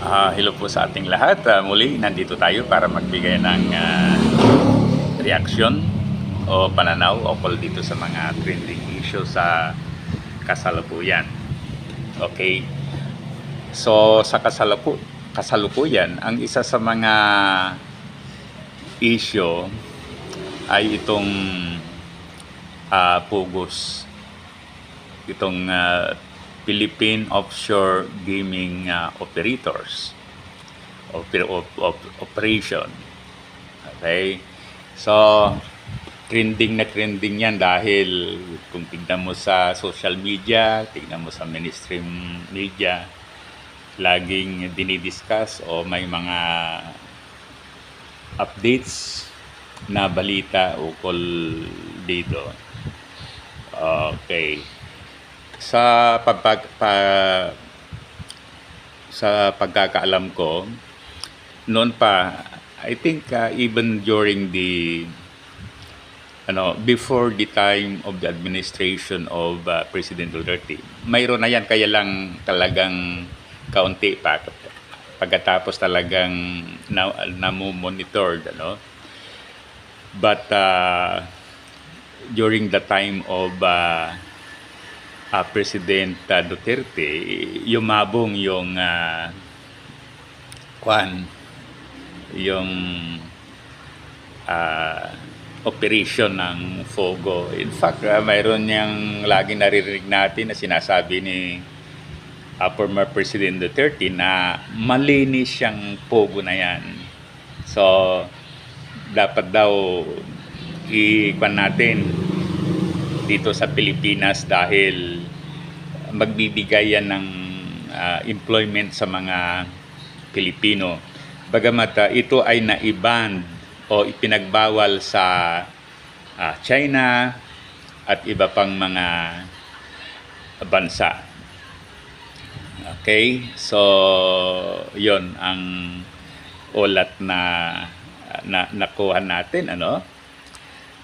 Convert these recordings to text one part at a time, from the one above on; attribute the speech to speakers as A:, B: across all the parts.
A: Hello po sa ating lahat. Muli, nandito tayo para magbigay ng reaksyon o pananaw ukol dito sa mga trending issue sa kasalukuyan. Okay. So, sa kasalukuyan, ang isa sa mga issue ay itong PUGOS. Itong Philippine Offshore Gaming Operators Operation. Okay? So, trending na trending yan dahil kung tignan mo sa social media, tignan mo sa mainstream media, laging dinidiscuss o may mga updates na balita ukol dito. Okay. Sa pagkakaalam ko, noon pa, I think even during the before the time of the administration of President Duterte, mayroon na yan, kaya lang talagang kaunti pa. Pagkatapos talagang namu-monitored, But during the time of President Duterte, yumabong yung yung operation ng FOGO. In fact, mayroon niyang laging naririnig natin na sinasabi ni former President Duterte na malinis siyang FOGO na yan. So, dapat daw ikuan natin dito sa Pilipinas dahil magbibigay yan ng employment sa mga Pilipino. Bagamat ito ay naiban o ipinagbawal sa China at iba pang mga bansa. Okay? So, yon ang ulat na nakuha natin,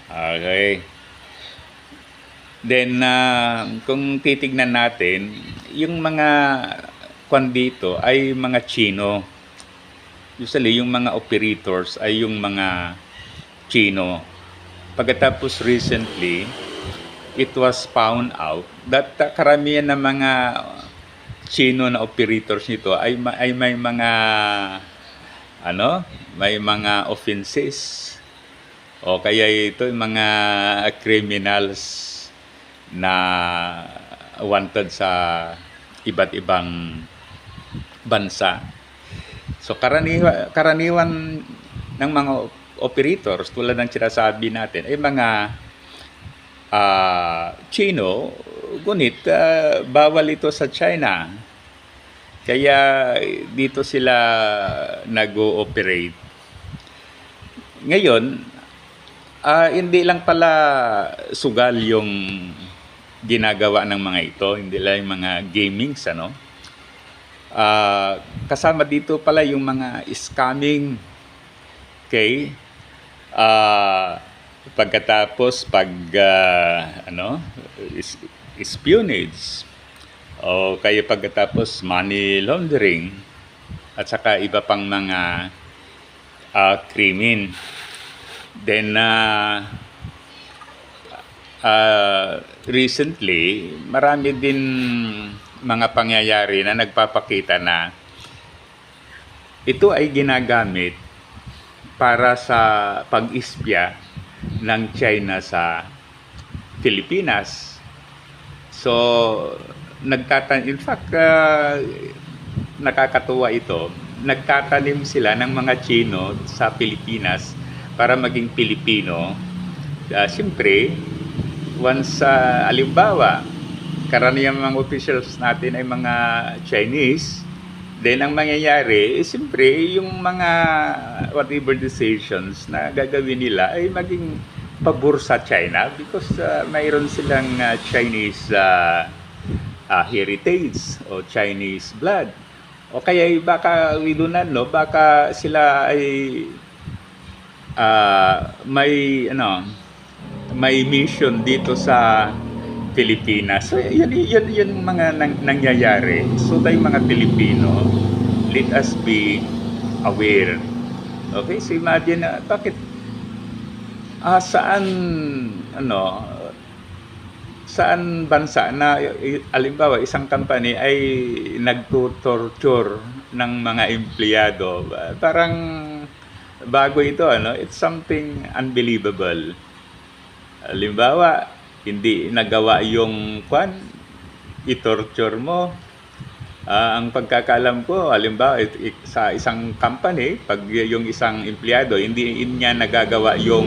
A: Okay. Then, kung titignan natin, yung mga dito ay mga Chino. Usually, yung mga operators ay yung mga Chino. Pagkatapos recently, it was found out that karamihan ng mga Chino na operators nito ay may mga may mga offenses o kaya ito yung mga criminals na wanted sa iba't ibang bansa. So karaniwan ng mga operators tulad ng sinasabi natin ay mga Chino, ngunit bawal ito sa China. Kaya dito sila nag-ooperate. Ngayon, hindi lang pala sugal yung ginagawa ng mga ito, hindi lang yung mga gamings, kasama dito pala yung mga scamming, okay? Pagkatapos espionage, o kaya pagkatapos money laundering, at saka iba pang mga krimen. Then, recently, marami din mga pangyayari na nagpapakita na ito ay ginagamit para sa pag-ispya ng China sa Pilipinas. So, in fact, nakakatuwa ito. Nagtatanim sila ng mga Chino sa Pilipinas para maging Pilipino. Siyempre, once alimbawa, karamihan mga officials natin ay mga Chinese, then ang mangyayari, siyempre, yung mga whatever decisions na gagawin nila ay maging pabor sa China because mayroon silang Chinese heritage o Chinese blood. O kaya baka widunan, baka sila ay may mission dito sa Pilipinas. So, yun mga nangyayari. So, tayong mga Pilipino, let us be aware. Okay, so imagine na bakit saan ano saan bansa na halimbawa isang company ay nagto-torture ng mga empleyado. Parang bago ito it's something unbelievable. Halimbawa, hindi nagawa yung i-torture mo. Ang pagkakalam ko, halimbawa, sa isang company, pag yung isang empleyado, hindi niya nagagawa yung,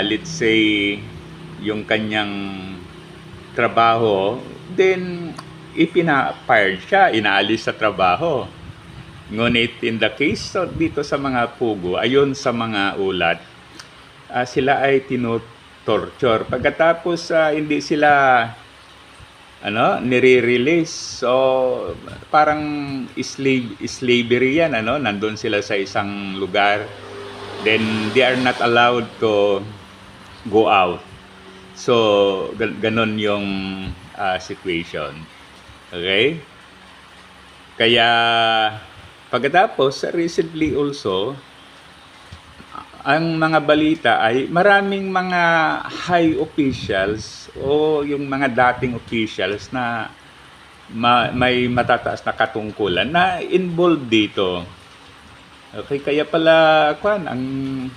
A: let's say, yung kanyang trabaho, then ipina-fired siya, inaalis sa trabaho. Ngunit in the case dito sa mga pugo, ayon sa mga ulat, sila ay tino-torture. Pagkatapos hindi sila nire-release. So parang slavery yan, nandun sila sa isang lugar, then they are not allowed to go out. So ganon yung situation. Okay? Kaya pagkatapos recently also, ang mga balita ay maraming mga high officials o yung mga dating officials na may matataas na katungkulan na involved dito. Okay, kaya pala ang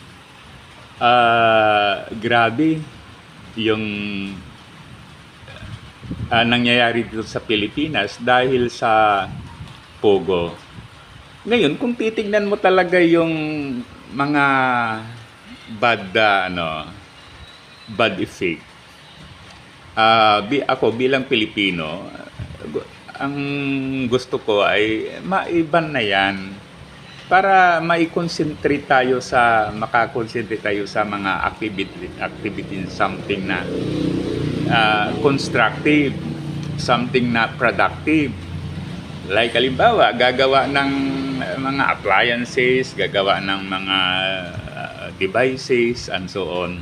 A: grabe yung nangyayari dito sa Pilipinas dahil sa Pogo. Ngayon, kung titignan mo talaga yung mga bad effect, ako bilang Pilipino, ang gusto ko ay maiban na yan para makakonsentrate tayo sa mga activity something na constructive, something na productive. Like halimbawa, gagawa ng mga appliances, gagawa ng mga devices, and so on.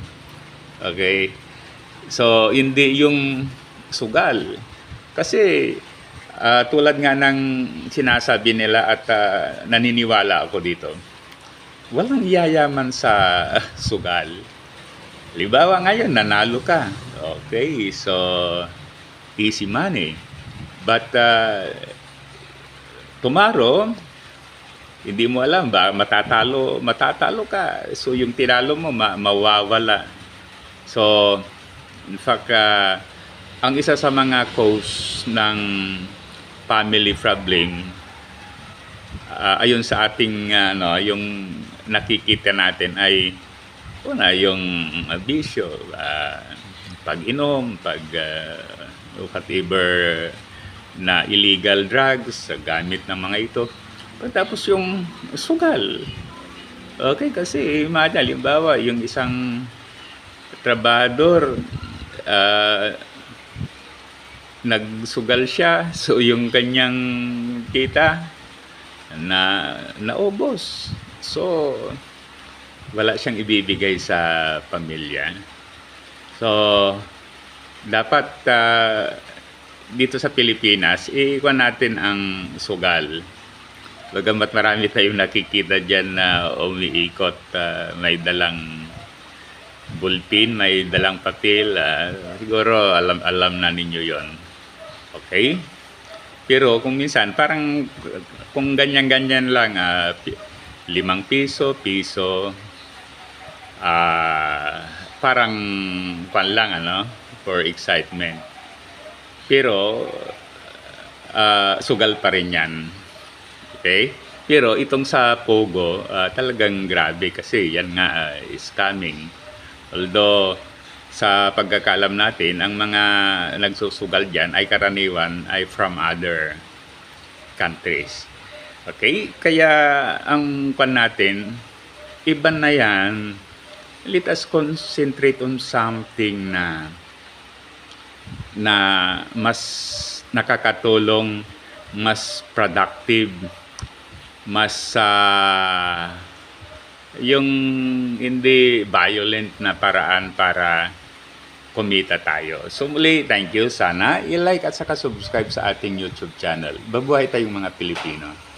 A: Okay? So, hindi yung sugal. Kasi, tulad nga ng sinasabi nila at naniniwala ako dito, walang yayaman sa sugal. Halimbawa ngayon, nanalo ka. Okay, so, easy money. But, tomorrow, hindi mo alam ba matatalo ka. So yung tinalo mo mawawala. So in fact ang isa sa mga cause ng family problem ayon sa ating yung nakikita natin ay yung bisyo, pag-inom, whatever na illegal drugs, gamit ng mga ito. Tapos yung sugal. Okay, kasi halimbawa, yung isang trabador, nagsugal siya, so yung kanyang kita naubos. So, wala siyang ibibigay sa pamilya. So, dapat dito sa Pilipinas, ikuha natin ang sugal. Bagamat marami tayong nakikita dyan na umiikot, may dalang bulpin, may dalang papel, siguro alam na ninyo yon. Okay? Pero kung minsan, parang kung ganyan-ganyan lang, 5 piso, parang lang, for excitement. Pero, sugal pa rin yan. Okay? Pero itong sa Pogo, talagang grabe kasi yan nga scamming. Although, sa pagkakalam natin, ang mga nagsusugal dyan ay karaniwan ay from other countries. Okay? Kaya ang natin, iba na yan. Let us concentrate on something na mas nakakatulong, mas productive, mas yung hindi violent na paraan para kumita tayo. So muli, thank you. Sana i-like at saka subscribe sa ating YouTube channel. Babuhay tayong mga Pilipino.